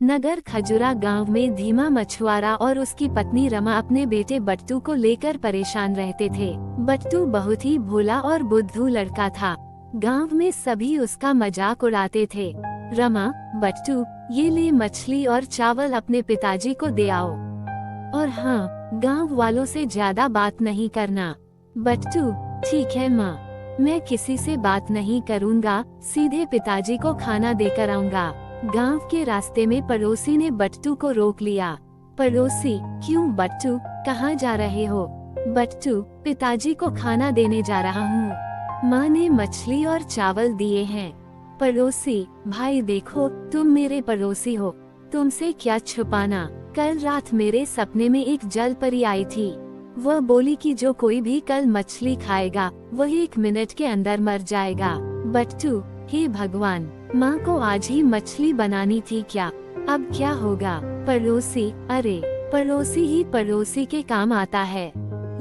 नगर खजुरा गांव में धीमा मछुआरा और उसकी पत्नी रमा अपने बेटे बट्टू को लेकर परेशान रहते थे। बट्टू बहुत ही भोला और बुद्धू लड़का था। गांव में सभी उसका मजाक उड़ाते थे। रमा, बट्टू, ये ले मछली और चावल अपने पिताजी को दे आओ। और हाँ, गांव वालों से ज्यादा बात नहीं करना। बट्टू, ठीक है माँ, मैं किसी से बात नहीं करूँगा, सीधे पिताजी को खाना देकर आऊँगा। गांव के रास्ते में पड़ोसी ने बट्टू को रोक लिया। पड़ोसी, क्यों बट्टू, कहाँ जा रहे हो? बट्टू, पिताजी को खाना देने जा रहा हूँ। माँ ने मछली और चावल दिए हैं। पड़ोसी, भाई देखो, तुम मेरे पड़ोसी हो, तुमसे क्या छुपाना। कल रात मेरे सपने में एक जल परी आई थी। वह बोली कि जो कोई भी कल मछली खाएगा वह 1 मिनट के अंदर मर जाएगा। बट्टू, हे भगवान, माँ को आज ही मछली बनानी थी क्या? अब क्या होगा? पड़ोसी, अरे पड़ोसी ही पड़ोसी के काम आता है।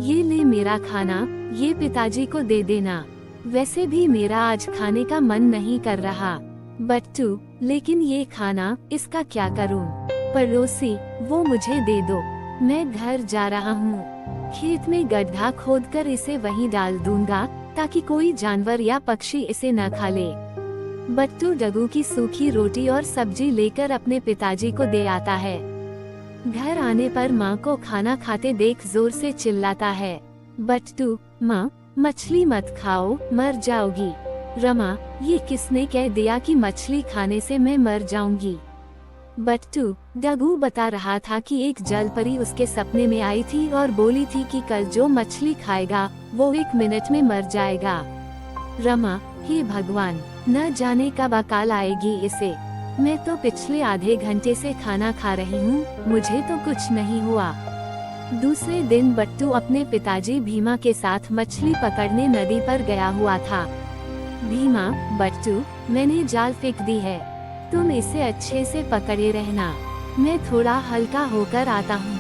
ये ले मेरा खाना, ये पिताजी को दे देना। वैसे भी मेरा आज खाने का मन नहीं कर रहा। बट्टू, लेकिन ये खाना, इसका क्या करूँ? पड़ोसी, वो मुझे दे दो, मैं घर जा रहा हूँ। खेत में गड्ढा खोदकर इसे वहीं डाल दूंगा ताकि कोई जानवर या पक्षी इसे न खा ले। बट्टू डगू की सूखी रोटी और सब्जी लेकर अपने पिताजी को दे आता है। घर आने पर माँ को खाना खाते देख जोर से चिल्लाता है, बट्टू, माँ, मछली मत खाओ, मर जाओगी। रमा, ये किसने कह दिया कि मछली खाने से मैं मर जाऊंगी? बट्टू, डगू बता रहा था कि एक जल परी उसके सपने में आई थी और बोली थी कि कल जो मछली खाएगा वो 1 मिनट में मर जाएगा। रमा, हे भगवान, न जाने कब अकाल आएगी इसे। मैं तो पिछले आधे घंटे से खाना खा रही हूँ, मुझे तो कुछ नहीं हुआ। दूसरे दिन बट्टू अपने पिताजी भीमा के साथ मछली पकड़ने नदी पर गया हुआ था। भीमा, बट्टू, मैंने जाल फेंक दी है, तुम इसे अच्छे से पकड़े रहना, मैं थोड़ा हल्का होकर आता हूँ।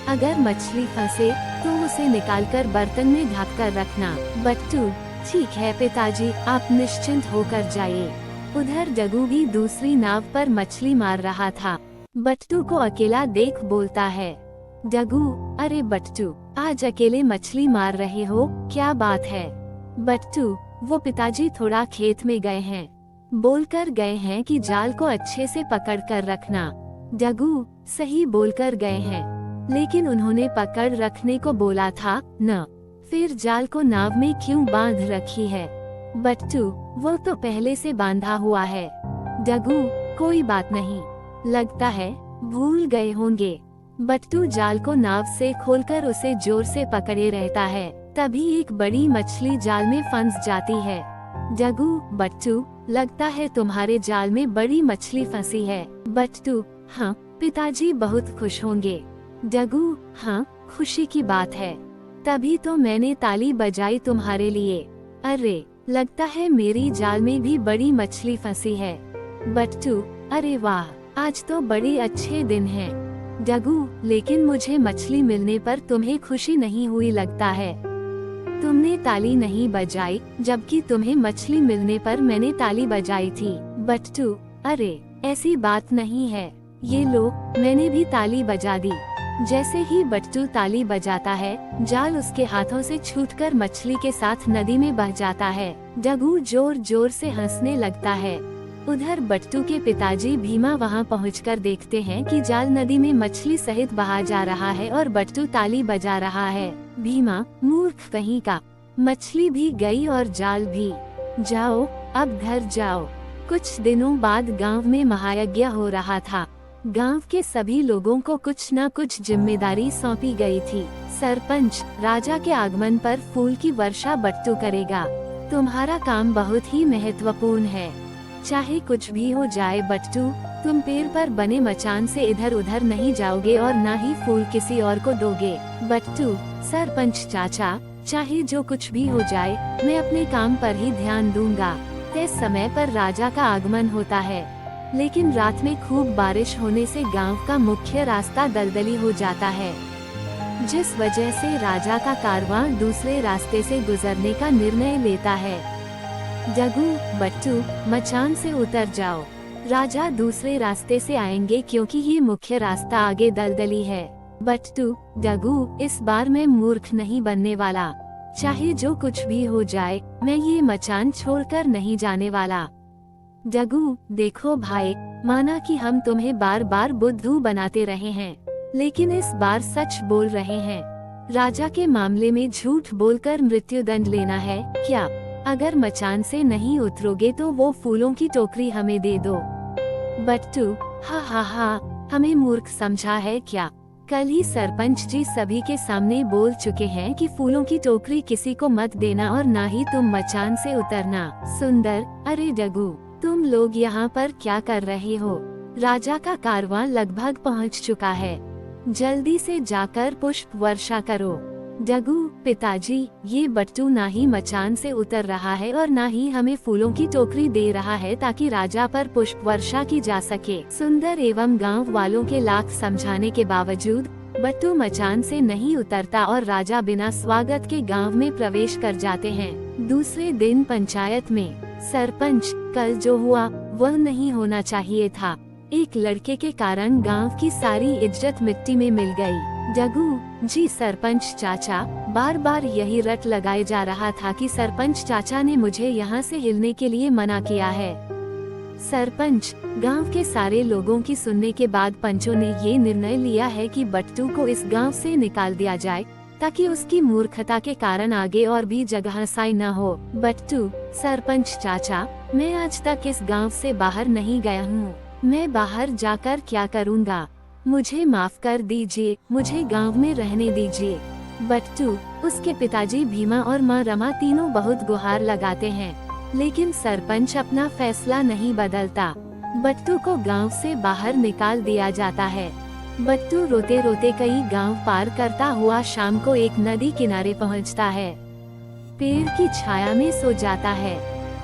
अगर मछली फंसे तो उसे निकालकर बर्तन में ढक कर रखना। बट्टू, ठीक है पिताजी, आप निश्चिंत होकर जाइए। उधर डगू भी दूसरी नाव पर मछली मार रहा था। बट्टू को अकेला देख बोलता है, डगू, अरे बट्टू, आज अकेले मछली मार रहे हो, क्या बात है? बट्टू, वो पिताजी थोड़ा खेत में गए हैं, बोलकर गए हैं कि जाल को अच्छे से पकड़ कर रखना। डगू, सही बोलकर गए हैं, लेकिन उन्होंने पकड़ रखने को बोला था न, फिर जाल को नाव में क्यों बांध रखी है? बट्टू, वो तो पहले से बांधा हुआ है। डगू, कोई बात नहीं, लगता है भूल गए होंगे। बट्टू जाल को नाव से खोलकर उसे जोर से पकड़े रहता है। तभी एक बड़ी मछली जाल में फंस जाती है। डगू, बट्टू, लगता है तुम्हारे जाल में बड़ी मछली फंसी है। बट्टू, हाँ, पिताजी बहुत खुश होंगे। डगू, हाँ, खुशी की बात है, तभी तो मैंने ताली बजाई तुम्हारे लिए। अरे, लगता है मेरी जाल में भी बड़ी मछली फंसी है। बट्टू, अरे वाह, आज तो बड़े अच्छे दिन हैं। डगू, लेकिन मुझे मछली मिलने पर तुम्हें खुशी नहीं हुई लगता है। तुमने ताली नहीं बजाई, जबकि तुम्हें मछली मिलने पर मैंने ताली बजाई थी। बट्टू, अरे ऐसी बात नहीं है, ये लो, मैंने भी ताली बजा दी। जैसे ही बट्टू ताली बजाता है, जाल उसके हाथों से छूटकर मछली के साथ नदी में बह जाता है। डगू जोर जोर से हंसने लगता है। उधर बट्टू के पिताजी भीमा वहां पहुंचकर देखते हैं कि जाल नदी में मछली सहित बहा जा रहा है और बट्टू ताली बजा रहा है। भीमा, मूर्ख कहीं का, मछली भी गई और जाल भी। जाओ, अब घर जाओ। कुछ दिनों बाद गांव में महायज्ञ हो रहा था। गांव के सभी लोगों को कुछ न कुछ जिम्मेदारी सौंपी गई थी। सरपंच, राजा के आगमन पर फूल की वर्षा बट्टू करेगा। तुम्हारा काम बहुत ही महत्वपूर्ण है। चाहे कुछ भी हो जाए बट्टू, तुम पेड़ पर बने मचान से इधर उधर नहीं जाओगे और न ही फूल किसी और को दोगे। बट्टू, सरपंच चाचा, चाहे जो कुछ भी हो जाए, मैं अपने काम पर ही ध्यान दूंगा। तय समय पर राजा का आगमन होता है, लेकिन रात में खूब बारिश होने से गांव का मुख्य रास्ता दलदली हो जाता है, जिस वजह से राजा का कारवां दूसरे रास्ते से गुजरने का निर्णय लेता है। डगू, बट्टू, मचान से उतर जाओ, राजा दूसरे रास्ते से आएंगे क्योंकि ये मुख्य रास्ता आगे दलदली है। बट्टू, डगू, इस बार मैं मूर्ख नहीं बनने वाला। चाहे जो कुछ भी हो जाए, मैं ये मचान छोड़कर नहीं जाने वाला। डगू, देखो भाई, माना कि हम तुम्हें बार बार बुद्धू बनाते रहे हैं, लेकिन इस बार सच बोल रहे हैं। राजा के मामले में झूठ बोलकर मृत्युदंड लेना है क्या? अगर मचान से नहीं उतरोगे तो वो फूलों की टोकरी हमें दे दो। बट्टू, हा हा हा, हमें मूर्ख समझा है क्या? कल ही सरपंच जी सभी के सामने बोल चुके हैं कि फूलों की टोकरी किसी को मत देना और ना ही तुम मचान से उतरना। सुंदर, अरे डगू, तुम लोग यहाँ पर क्या कर रहे हो? राजा का कारवां लगभग पहुँच चुका है, जल्दी से जाकर पुष्प वर्षा करो। डगू, पिताजी, ये बट्टू ना ही मचान से उतर रहा है और ना ही हमें फूलों की टोकरी दे रहा है ताकि राजा पर पुष्प वर्षा की जा सके। सुंदर एवं गांव वालों के लाख समझाने के बावजूद बट्टू मचान से नहीं उतरता और राजा बिना स्वागत के गांव में प्रवेश कर जाते हैं। दूसरे दिन पंचायत में, सरपंच, कल जो हुआ वह नहीं होना चाहिए था। एक लड़के के कारण गांव की सारी इज्जत मिट्टी में मिल गई। डगू जी, सरपंच चाचा, बार बार यही रट लगाए जा रहा था कि सरपंच चाचा ने मुझे यहाँ से हिलने के लिए मना किया है। सरपंच, गांव के सारे लोगों की सुनने के बाद पंचों ने ये निर्णय लिया है कि बट्टू को इस गांव से निकाल दिया जाए ताकि उसकी मूर्खता के कारण आगे और भी जगह हंसाई न हो। बट्टू, सरपंच चाचा, मैं आज तक इस गांव से बाहर नहीं गया हूँ, मैं बाहर जाकर क्या करूँगा? मुझे माफ कर दीजिए, मुझे गांव में रहने दीजिए। बट्टू, उसके पिताजी भीमा और माँ रमा तीनों बहुत गुहार लगाते हैं, लेकिन सरपंच अपना फैसला नहीं बदलता। बट्टू को गांव से बाहर निकाल दिया जाता है। बट्टू रोते रोते कई गांव पार करता हुआ शाम को एक नदी किनारे पहुंचता है। पेड़ की छाया में सो जाता है।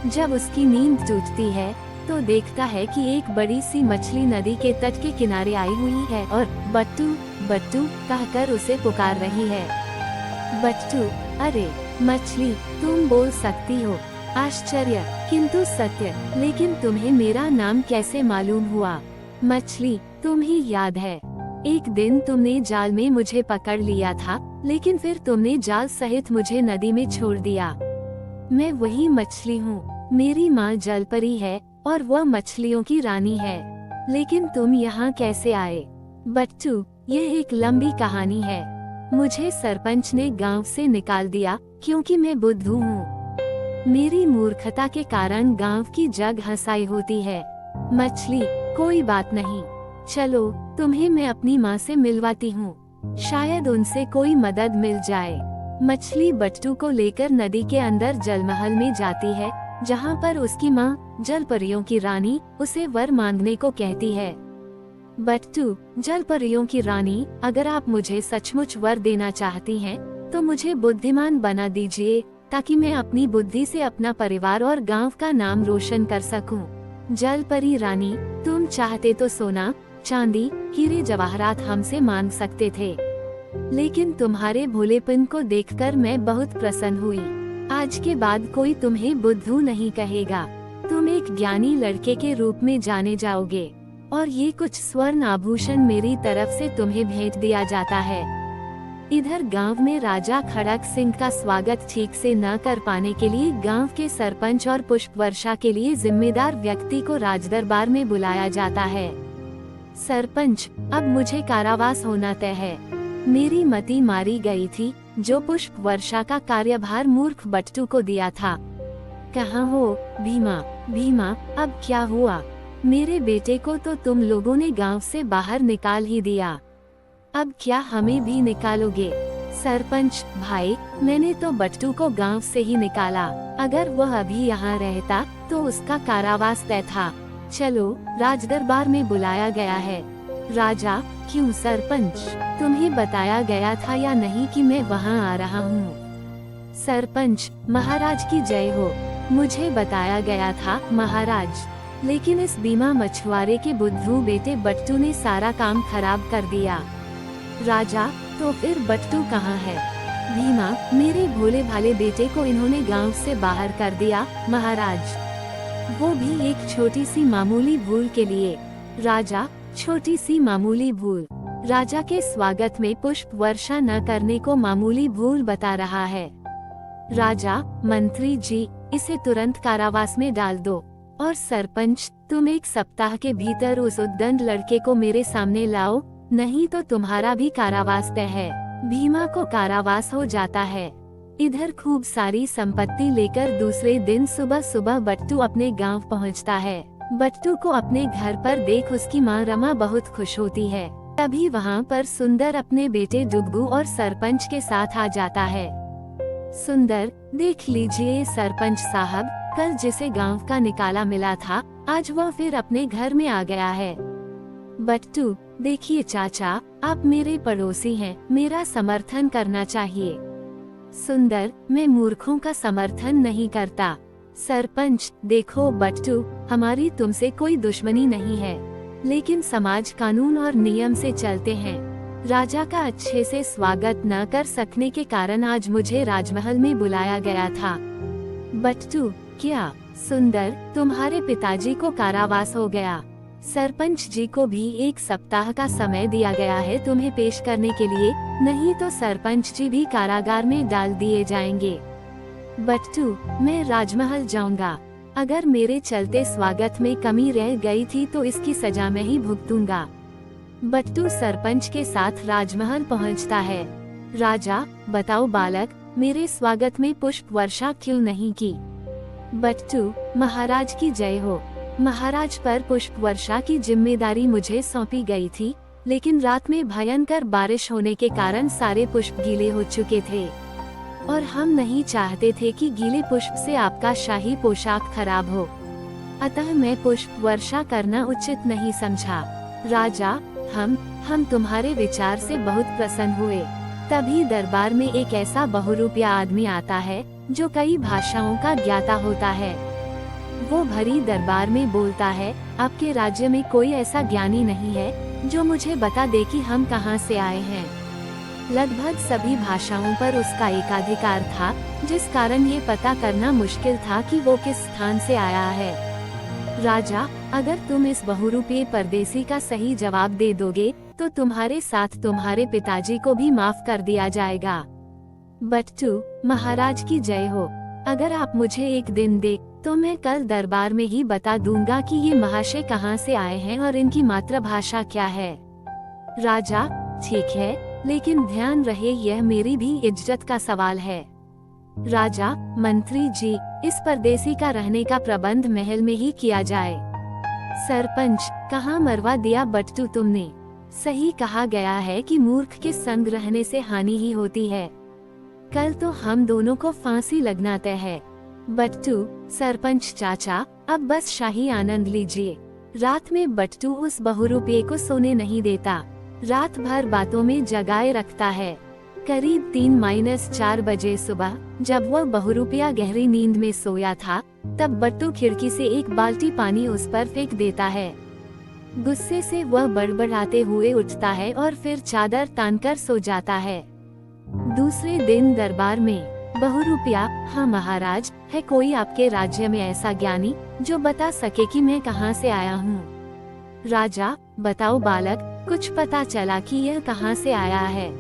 जब उसकी नींद टूटती है तो देखता है कि एक बड़ी सी मछली नदी के तट के किनारे आई हुई है और बट्टू बट्टू कहकर उसे पुकार रही है। बट्टू, अरे मछली, तुम बोल सकती हो, आश्चर्य किंतु सत्य, लेकिन तुम्हें मेरा नाम कैसे मालूम हुआ? मछली, तुम ही याद है, एक दिन तुमने जाल में मुझे पकड़ लिया था, लेकिन फिर तुमने जाल सहित मुझे नदी में छोड़ दिया। मैं वही मछली हूँ। मेरी माँ जलपरी है और वह मछलियों की रानी है, लेकिन तुम यहाँ कैसे आए? बट्टू, यह एक लंबी कहानी है। मुझे सरपंच ने गांव से निकाल दिया क्योंकि मैं बुद्धू हूँ। मेरी मूर्खता के कारण गांव की जग हंसाई होती है। मछली, कोई बात नहीं, चलो तुम्हें मैं अपनी माँ से मिलवाती हूँ, शायद उनसे कोई मदद मिल जाए। मछली बट्टू को लेकर नदी के अंदर जलमहल में जाती है, जहाँ पर उसकी माँ जलपरियों की रानी उसे वर मांगने को कहती है। बट्टू, जलपरियों की रानी, अगर आप मुझे सचमुच वर देना चाहती हैं, तो मुझे बुद्धिमान बना दीजिए ताकि मैं अपनी बुद्धि से अपना परिवार और गांव का नाम रोशन कर सकूं। जलपरी रानी, तुम चाहते तो सोना, चांदी, हीरे जवाहरात हमसे मांग सकते थे, लेकिन तुम्हारे भोलेपन को देखकर मैं बहुत प्रसन्न हुई। आज के बाद कोई तुम्हें बुद्धू नहीं कहेगा। तुम एक ज्ञानी लड़के के रूप में जाने जाओगे और ये कुछ स्वर्ण आभूषण मेरी तरफ से तुम्हें भेंट दिया जाता है। इधर गांव में राजा खड़क सिंह का स्वागत ठीक से न कर पाने के लिए गांव के सरपंच और पुष्प वर्षा के लिए जिम्मेदार व्यक्ति को राजदरबार में बुलाया जाता है। सरपंच, अब मुझे कारावास होना तय है। मेरी मती मारी गई थी जो पुष्प वर्षा का कार्यभार मूर्ख बट्टू को दिया था। कहाँ हो भीमा? भीमा, अब क्या हुआ? मेरे बेटे को तो तुम लोगों ने गांव से बाहर निकाल ही दिया, अब क्या हमें भी निकालोगे? सरपंच भाई, मैंने तो बट्टू को गांव से ही निकाला, अगर वह अभी यहाँ रहता तो उसका कारावास तय था। चलो, राजदरबार में बुलाया गया है। राजा, क्यों सरपंच, तुम्हें बताया गया था या नहीं कि मैं वहाँ आ रहा हूँ? सरपंच, महाराज की जय हो, मुझे बताया गया था महाराज, लेकिन इस बीमा मछुआरे के बुद्धू बेटे बट्टू ने सारा काम खराब कर दिया। राजा, तो फिर बट्टू कहाँ है? भीमा, मेरे भोले भाले बेटे को इन्होंने गांव से बाहर कर दिया महाराज। वो भी एक छोटी सी मामूली भूल के लिए। राजा, छोटी सी मामूली भूल। राजा के स्वागत में पुष्प वर्षा न करने को मामूली भूल बता रहा है। राजा, मंत्री जी, इसे तुरंत कारावास में डाल दो। और सरपंच, तुम 1 सप्ताह के भीतर उस उद्दंड लड़के को मेरे सामने लाओ, नहीं तो तुम्हारा भी कारावास तय है। भीमा को कारावास हो जाता है। इधर खूब सारी संपत्ति लेकर दूसरे दिन सुबह सुबह बट्टू अपने गांव पहुंचता है। बट्टू को अपने घर पर देख उसकी माँ रमा बहुत खुश होती है। तभी वहाँ पर सुंदर अपने बेटे डुगू और सरपंच के साथ आ जाता है। सुंदर, देख लीजिए सरपंच साहब, कल जिसे गांव का निकाला मिला था, आज वह फिर अपने घर में आ गया है। बट्टू, देखिए चाचा, आप मेरे पड़ोसी हैं, मेरा समर्थन करना चाहिए। सुंदर, मैं मूर्खों का समर्थन नहीं करता। सरपंच, देखो बट्टू, हमारी तुमसे कोई दुश्मनी नहीं है, लेकिन समाज कानून और नियम से चलते हैं। राजा का अच्छे से स्वागत न कर सकने के कारण आज मुझे राजमहल में बुलाया गया था। बट्टू, क्या? सुंदर, तुम्हारे पिताजी को कारावास हो गया। सरपंच जी को भी 1 सप्ताह का समय दिया गया है तुम्हें पेश करने के लिए, नहीं तो सरपंच जी भी कारागार में डाल दिए जाएंगे। बट्टू, मैं राजमहल जाऊंगा। अगर मेरे चलते स्वागत में कमी रह गई थी तो इसकी सजा मैं ही भुगतूंगा। बट्टू सरपंच के साथ राजमहल पहुंचता है। राजा, बताओ बालक, मेरे स्वागत में पुष्प वर्षा क्यों नहीं की? बट्टू, महाराज की जय हो। महाराज पर पुष्प वर्षा की जिम्मेदारी मुझे सौंपी गई थी, लेकिन रात में भयंकर बारिश होने के कारण सारे पुष्प गीले हो चुके थे और हम नहीं चाहते थे कि गीले पुष्प से आपका शाही पोशाक खराब हो, अतः मैं पुष्प वर्षा करना उचित नहीं समझा। राजा, हम तुम्हारे विचार से बहुत प्रसन्न हुए। तभी दरबार में एक ऐसा बहुरूपिया आदमी आता है जो कई भाषाओं का ज्ञाता होता है। वो भरी दरबार में बोलता है, आपके राज्य में कोई ऐसा ज्ञानी नहीं है जो मुझे बता दे कि हम कहाँ से आए हैं। लगभग सभी भाषाओं पर उसका एकाधिकार था, जिस कारण ये पता करना मुश्किल था कि वो किस स्थान से आया है। राजा, अगर तुम इस बहुरूपीय परदेसी का सही जवाब दे दोगे तो तुम्हारे साथ तुम्हारे पिताजी को भी माफ कर दिया जाएगा। बट्टू, महाराज की जय हो। अगर आप मुझे एक दिन दे तो मैं कल दरबार में ही बता दूंगा कि ये महाशय कहाँ से आए हैं और इनकी मातृभाषा क्या है। राजा, ठीक है, लेकिन ध्यान रहे यह मेरी भी इज्जत का सवाल है। राजा, मंत्री जी, इस परदेसी का रहने का प्रबंध महल में ही किया जाए। सरपंच, कहाँ मरवा दिया बट्टू तुमने। सही कहा गया है कि मूर्ख के संग रहने से हानि ही होती है। कल तो हम दोनों को फांसी लगना तय है। बट्टू, सरपंच चाचा, अब बस शाही आनंद लीजिए। रात में बट्टू उस बहुरूपिये को सोने नहीं देता, रात भर बातों में जगाए रखता है। करीब 3-4 बजे सुबह जब वह बहुरूपिया गहरी नींद में सोया था, तब बट्टू खिड़की से एक बाल्टी पानी उस पर फेंक देता है। गुस्से से वह बड़बड़ाते हुए उठता है और फिर चादर तानकर सो जाता है। दूसरे दिन दरबार में, बहुरूपिया, हाँ महाराज, है कोई आपके राज्य में ऐसा ज्ञानी जो बता सके कि मैं कहाँ से आया हूँ? राजा, बताओ बालक, कुछ पता चला कि यह कहाँ से आया है?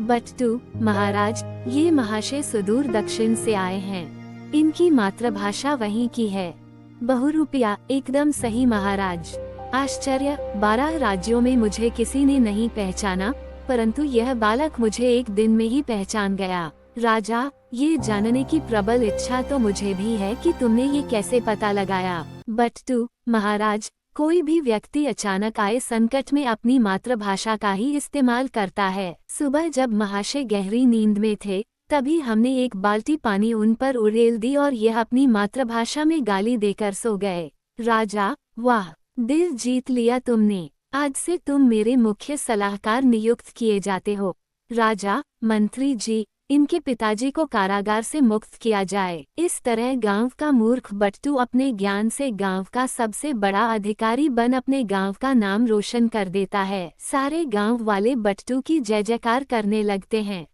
बट्टू, महाराज, ये महाशय सुदूर दक्षिण से आए हैं, इनकी मातृभाषा वहीं की है। बहुरूपिया, एकदम सही महाराज। आश्चर्य, 12 राज्यों में मुझे किसी ने नहीं पहचाना, परंतु यह बालक मुझे एक दिन में ही पहचान गया। राजा, ये जानने की प्रबल इच्छा तो मुझे भी है कि तुमने ये कैसे पता लगाया? बट्टू, महाराज, कोई भी व्यक्ति अचानक आए संकट में अपनी मातृभाषा का ही इस्तेमाल करता है। सुबह जब महाशय गहरी नींद में थे, तभी हमने एक बाल्टी पानी उन पर उड़ेल दी और यह अपनी मातृभाषा में गाली देकर सो गए। राजा, वाह, दिल जीत लिया तुमने। आज से तुम मेरे मुख्य सलाहकार नियुक्त किए जाते हो। राजा, मंत्री जी, इनके पिताजी को कारागार से मुक्त किया जाए। इस तरह गांव का मूर्ख बट्टू अपने ज्ञान से गांव का सबसे बड़ा अधिकारी बन अपने गांव का नाम रोशन कर देता है। सारे गांव वाले बट्टू की जय जयकार करने लगते हैं।